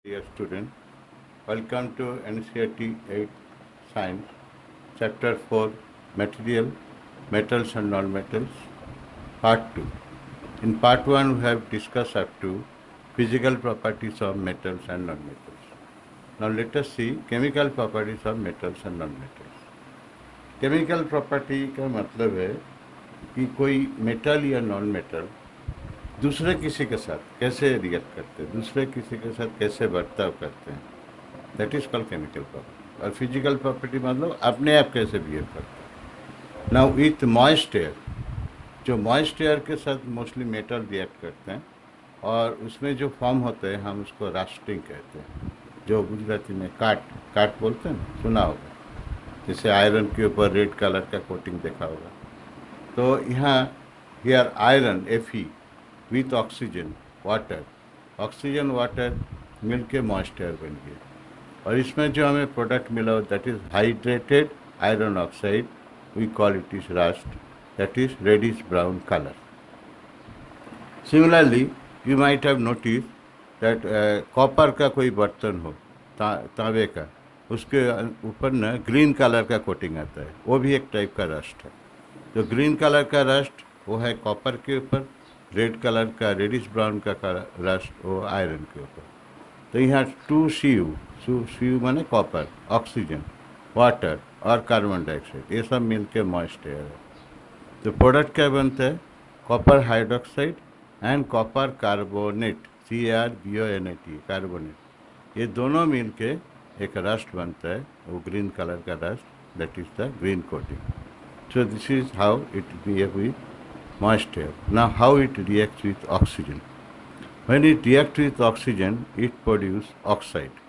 Dear student, welcome to NCERT 8 Science, Chapter 4 Material, Metals and Non-Metals, Part 2. In Part 1, we have discussed up to physical properties of metals and non-metals. Now let us see chemical properties of metals and non-metals. Chemical property का मतलब है कि कोई metal या non metal दूसरे किसी के साथ कैसे रिएक्ट करते हैं, दूसरे किसी के साथ कैसे बर्ताव करते हैं, that is called chemical property. और फिजिकल प्रॉपर्टी मतलब अपने आप कैसे बिहेव करते हैं। नाउ विथ मॉइस्ट एयर, जो मॉइस्ट एयर के साथ मोस्टली मेटल रिएक्ट करते हैं और उसमें जो फॉर्म होते हैं हम उसको रास्टिंग कहते हैं, जो गुजराती में काट काट बोलते हैं ना, सुना होगा। जैसे आयरन के ऊपर रेड कलर का कोटिंग देखा होगा। तो यहाँ here iron Fe with oxygen water, oxygen water मिल के मॉइस्चर बन गया और इसमें जो हमें प्रोडक्ट मिला that is hydrated iron oxide, we call it is rust, that is reddish brown colour. Similarly you might have notice that copper का कोई बर्तन हो, तांबे का, उसके ऊपर ना ग्रीन कलर का कोटिंग आता है, वो भी एक टाइप का रस्ट है। जो ग्रीन कलर का रस्ट वो है कॉपर के ऊपर, रेड कलर का रेडिश ब्राउन का रस्ट वो आयरन के ऊपर। तो यहाँ 2Cu माने कॉपर, ऑक्सीजन, वाटर और कार्बन डाइऑक्साइड, ये सब मिल के मॉइस्ट एयर है। तो प्रोडक्ट क्या बनता है? Copper hydroxide and copper carbonate, CaRBONate, carbonate, ये दोनों मिल के एक रस्ट बनता है, वो ग्रीन कलर का rust, that is the green coating. So this is how it reacts with moist air. Now how it reacts with oxygen. When it reacts with oxygen, it produces oxide.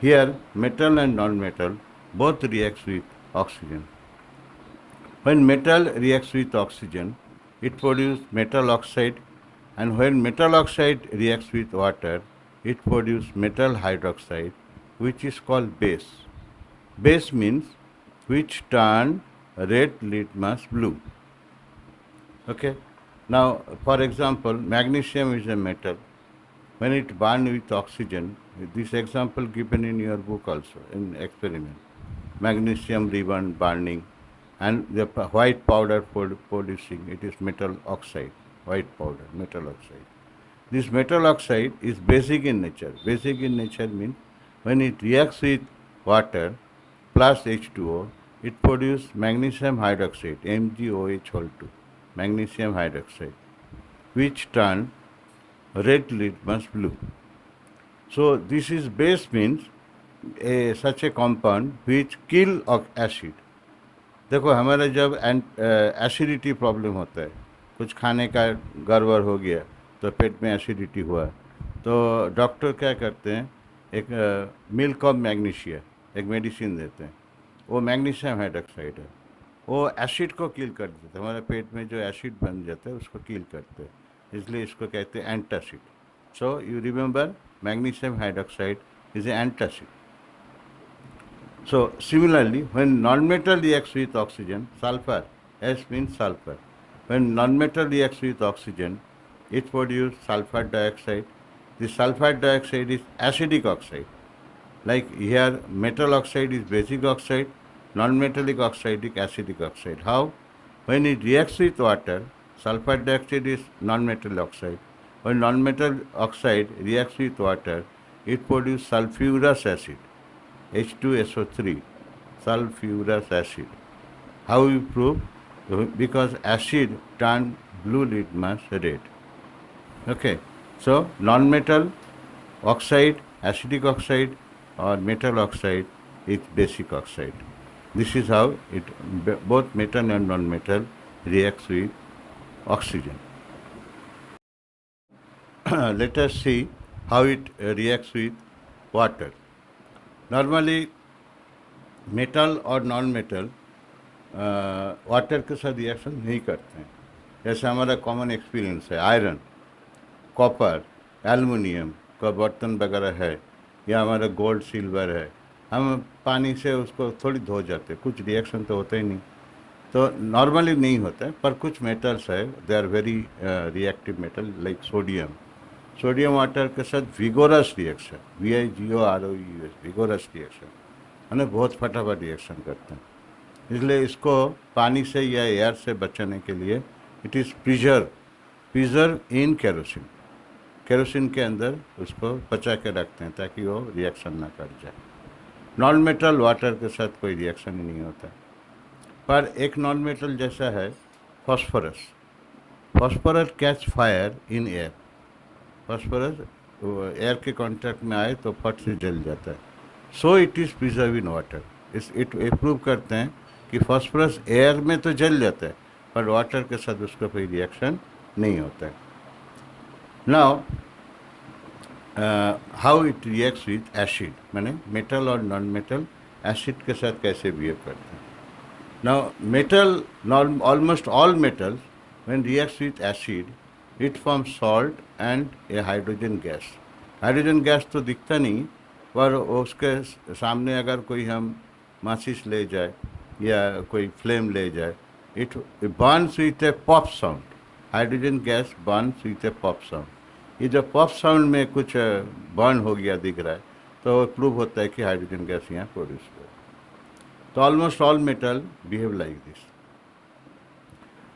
Here metal and non-metal both reacts with oxygen. When metal reacts with oxygen, it produces metal oxide, and when metal oxide reacts with water, it produces metal hydroxide, which is called base. Base means which turn red litmus blue. Okay. Now, for example, magnesium is a metal. When it burns with oxygen, this example given in your book also in experiment, magnesium ribbon burning, and the white powder producing, it is metal oxide, white powder, metal oxide. This metal oxide is basic in nature. Basic in nature means when it reacts with water plus H2O, it produces magnesium hydroxide, MgOH2, magnesium hydroxide, which turn red litmus blue. So this is base means such a compound which kill acid. देखो हमारा जब acidity problem होता है, कुछ खाने का गड़बड़ हो गया तो पेट में एसिडिटी हुआ, तो डॉक्टर क्या करते हैं, एक मिल्क ऑफ मैग्नीशिया एक मेडिसिन देते हैं, वो मैग्नीशियम हाइड्रोक्साइड है, वो एसिड को किल कर देता है, हमारे पेट में जो एसिड बन जाता है उसको किल करते हैं, इसलिए इसको कहते हैं antacid. So you remember magnesium hydroxide is a antacid. So similarly, when non-metal reacts with oxygen, sulfur, S means sulfur. When non-metal reacts with oxygen, it produces sulfur dioxide. The sulfur dioxide is acidic oxide. Like here, metal oxide is basic oxide, non-metallic oxide is acidic oxide. How? When it reacts with water, sulfur dioxide is non-metal oxide. When non-metal oxide reacts with water, it produces sulfurous acid, H2SO3, sulfurous acid. How you prove? Because acid turn blue litmus red. Okay, so non-metal oxide, acidic oxide, or metal oxide is basic oxide. This is how it both metal and non-metal reacts with oxygen. Let us see how it reacts with water. Normally metal और non metal water के साथ reaction नहीं करते हैं। जैसे हमारा common experience है, iron, copper, aluminium का बर्तन वगैरह है, या हमारा गोल्ड सिल्वर है, हम पानी से उसको थोड़ी धो जाते, कुछ रिएक्शन तो होता ही नहीं। तो नॉर्मली नहीं होता है, पर कुछ मेटल्स है, they are very reactive metal, like sodium, sodium water के साथ vigorous reaction, VIGOROUS, vigorous reaction, यानी बहुत फटाफट रिएक्शन करते हैं। इसलिए इसको पानी से या एयर से बचाने के लिए it is preserve in kerosene, kerosene के अंदर उसको बचा के रखते हैं ताकि वो रिएक्शन ना कर जाए। नॉन मेटल वाटर के साथ कोई रिएक्शन ही नहीं होता। पर एक नॉन मेटल जैसा है phosphorus, phosphorus catch fire in air, phosphorus air के कांटेक्ट में आए तो फट से जल जाता है। So it is preserve in water. It prove करते हैं कि फॉस्फोरस एयर में तो जल जाता है पर वाटर के साथ उसका कोई रिएक्शन नहीं होता है। Now how it reacts with acid, माने मेटल और नॉन मेटल एसिड के साथ कैसे बिहेव करते हैं। Now metal, almost all metals when reacts with acid it form salt and A hydrogen gas. Hydrogen gas तो दिखता नहीं, पर उसके सामने अगर कोई हम माचिस ले जाए या कोई फ्लेम ले जाए, it Burns with A pop sound. Hydrogen gas Burns with A pop sound. ये जब पॉप साउंड में कुछ बर्न हो गया दिख रहा है तो प्रूव होता है कि हाइड्रोजन गैस यहाँ प्रोड्यूस हुआ। तो almost all metal behave like this.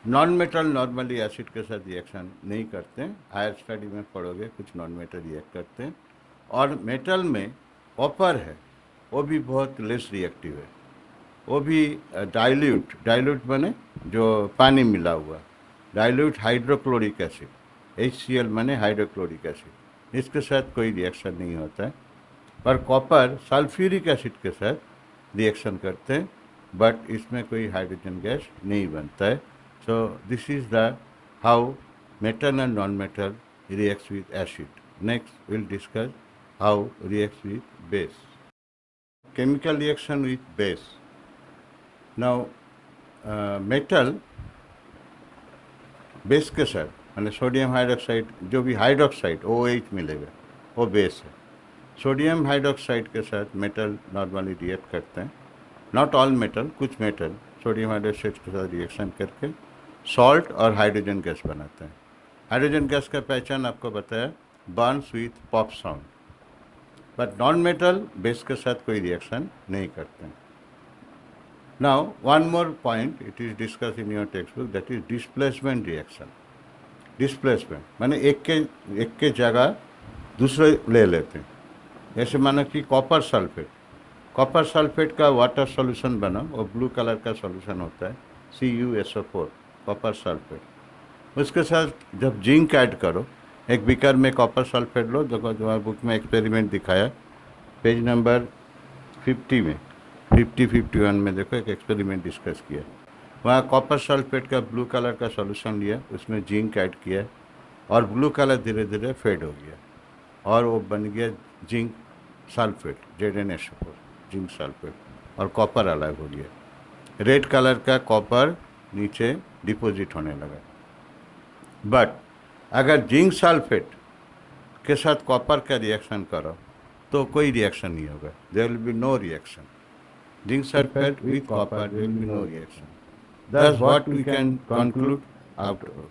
Non metal normally acid के साथ रिएक्शन नहीं करते हैं। हायर स्टडी में पढ़ोगे कुछ नॉन मेटल रिएक्ट करते हैं। और मेटल में कॉपर है, वो भी बहुत लेस रिएक्टिव है। वो भी डाइल्यूट बने जो पानी मिला हुआ, डाइल्यूट हाइड्रोक्लोरिक एसिड, HCl माने हाइड्रोक्लोरिक एसिड, इसके साथ कोई रिएक्शन नहीं होता है। पर कॉपर सल्फ्यूरिक एसिड के साथ रिएक्शन करते हैं, बट इसमें कोई हाइड्रोजन गैस नहीं बनता है। So this is the how metal and non metal reacts with acid. Next will discuss how reacts with base. Chemical reaction with base. Now metal base के साथ, माने सोडियम हाइड्रोक्साइड, जो भी हाइड्रोक्साइड OH मिलेगा वो बेस है। Sodium hydroxide के साथ मेटल नॉर्मली रिएक्ट करते हैं। नॉट ऑल मेटल, कुछ मेटल सोडियम हाइड्रोक्साइड के साथ रिएक्शन करके सॉल्ट और हाइड्रोजन गैस बनाते हैं। हाइड्रोजन गैस का पहचान आपको बताया, Burns with pop sound. But non metal base के साथ कोई रिएक्शन नहीं करते हैं। Now, one more point, it is discussed in your textbook, that is displacement reaction. Displacement माने एक के जगह दूसरे ले लेते हैं। जैसे मानो कि कॉपर सल्फेट का वाटर सॉल्यूशन बना, और ब्लू कलर का सॉल्यूशन होता है CuSO4, कॉपर सल्फेट। उसके साथ जब जिंक ऐड करो, एक बीकर में कॉपर सल्फेट लो, देखो तुम्हारे बुक में एक्सपेरिमेंट दिखाया पेज नंबर 50 में, 51 में देखो एक एक्सपेरिमेंट डिस्कस किया। वहाँ कॉपर सल्फेट का ब्लू कलर का सॉल्यूशन लिया, उसमें जिंक ऐड किया और ब्लू कलर धीरे धीरे फेड हो गया और वो बन गया zinc sulphate, ZnSO4, zinc sulphate, और कॉपर अलग हो गया। रेड कलर का कॉपर नीचे डिपॉजिट होने लगा। बट अगर जिंक सल्फेट के साथ कॉपर का रिएक्शन करो तो कोई रिएक्शन नहीं होगा, there will be no reaction. Zinc sulfate with copper, there will be no reaction. Thus, what we can conclude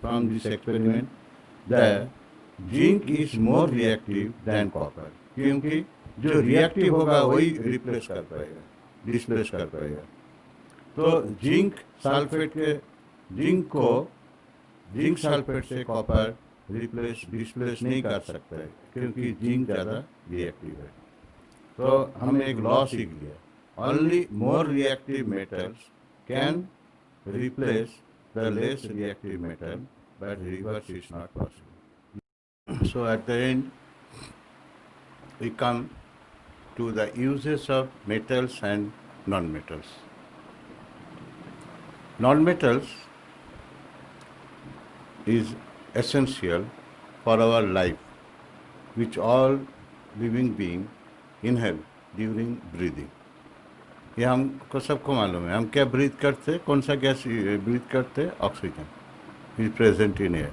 from this experiment, that zinc is more reactive than copper, क्योंकि जो reactive होगा वही replace कर पाएगा, displace कर पाएगा। तो zinc sulphate से कॉपर डिस्प्लेस नहीं कर सकता है, क्योंकि जिंक ज़्यादा रिएक्टिव है। तो हमने एक लॉ सीख लिया, only more reactive metals can replace the less reactive metal, but reverse is not possible. So at the end, we come to the uses of metals and non-metals. Non-metals is essential for our life, which all living beings inhale during breathing. ये हमको सबको मालूम है। हम क्या breathe करते, कौन सा गैस ब्रीथ करते? Oxygen is present in air.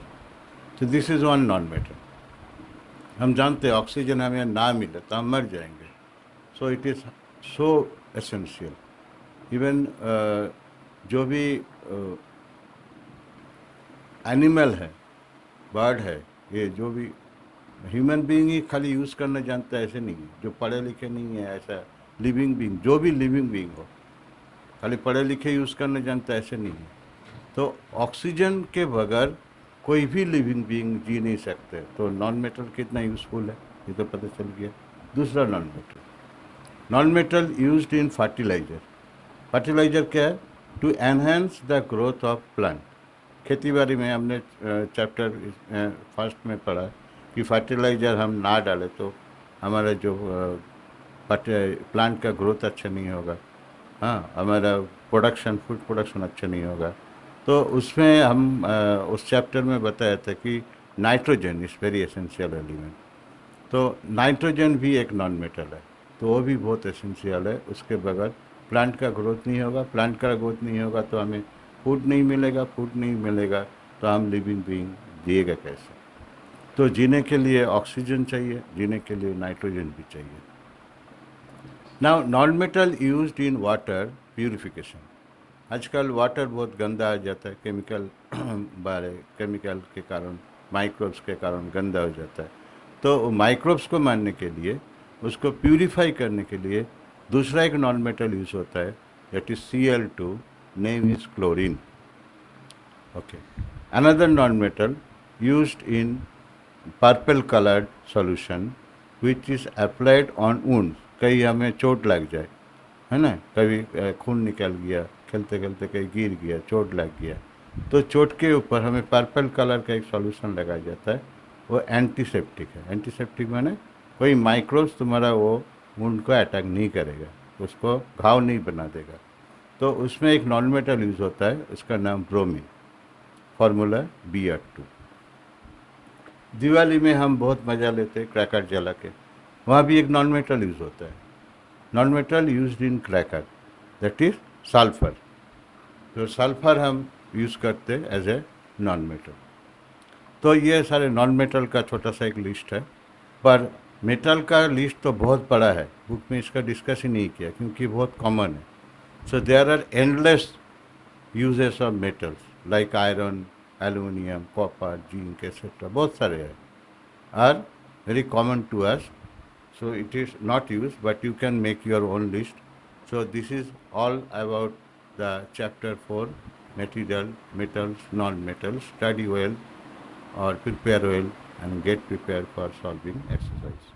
तो this is one non metal. हम जानते हैं ऑक्सीजन हमें ना मिले तो हम मर जाएंगे। So it is so essential. Even जो भी एनिमल है, बर्ड है, ये जो भी ह्यूमन बीइंग ही खाली यूज़ करना जानता है ऐसे नहीं है, जो पढ़े लिखे नहीं है ऐसा लिविंग बीइंग, जो भी लिविंग बीइंग हो खाली पढ़े लिखे यूज़ करना जानता है ऐसे नहीं है। तो ऑक्सीजन के बगैर कोई भी लिविंग बीइंग जी नहीं सकते, तो नॉन मेटल कितना यूज़फुल है ये तो पता चल गया। दूसरा non metal used in fertiliser. Fertiliser क्या है? To enhance the growth of plant. खेती बाड़ी में हमने चैप्टर फर्स्ट में पढ़ा कि फर्टिलाइज़र हम ना डालें तो हमारा जो प्लांट का ग्रोथ अच्छा नहीं होगा, हाँ हमारा प्रोडक्शन फूड प्रोडक्शन अच्छा नहीं होगा। तो उसमें हम उस चैप्टर में बताया था कि nitrogen is very essential element. तो नाइट्रोजन भी एक नॉन मेटल है, तो वो भी बहुत एसेंशियल है। उसके बगैर प्लांट का ग्रोथ नहीं होगा, प्लांट का ग्रोथ नहीं होगा तो हमें फूड नहीं मिलेगा, फूड नहीं मिलेगा तो हम लिविंग बीइंग जिएगा कैसे? तो जीने के लिए ऑक्सीजन चाहिए, जीने के लिए नाइट्रोजन भी चाहिए। Now non metal used in water purification. आजकल वाटर बहुत गंदा आ जाता है, केमिकल बारे केमिकल के कारण, माइक्रोब्स के कारण गंदा हो जाता है। तो माइक्रोब्स को मारने के लिए, उसको प्यूरिफाई करने के लिए दूसरा एक नॉन मेटल यूज़ होता है, that is Cl2, name is chlorine. Okay, another non metal used in purple coloured solution which is applied on wound. कहीं हमें चोट लग जाए, है ना, कभी खून निकल गया, खेलते खेलते कहीं गिर गया, चोट लग गया, तो चोट के ऊपर हमें पर्पल कलर का एक सॉल्यूशन लगाया जाता है। वो एंटीसेप्टिक है। एंटीसेप्टिक माने कोई माइक्रोब्स तुम्हारा वो वुंड को अटैक नहीं करेगा, उसको घाव नहीं बना देगा। तो उसमें एक नॉन मेटल यूज़ होता है, उसका नाम ब्रोमीन, फार्मूला Br2। दिवाली में हम बहुत मज़ा लेते हैं क्रैकर जला के, वहाँ भी एक नॉन मेटल यूज़ होता है। Non metal used in cracker, that is sulphur. तो सल्फर हम यूज़ करते हैं एज ए नॉन मेटल। तो ये सारे नॉन मेटल का छोटा सा एक लिस्ट है, पर मेटल का लिस्ट तो बहुत बड़ा है, बुक में इसका डिस्कस ही नहीं किया क्योंकि बहुत कॉमन है। So there are endless uses of metals like iron, aluminium, copper, zinc etcetera, बहुत सारे हैं, are very common to us. So it is not used, but you can make your own list. So this is all about the chapter 4, material, metals, non-metals. Study well or prepare well and get prepared for solving exercise.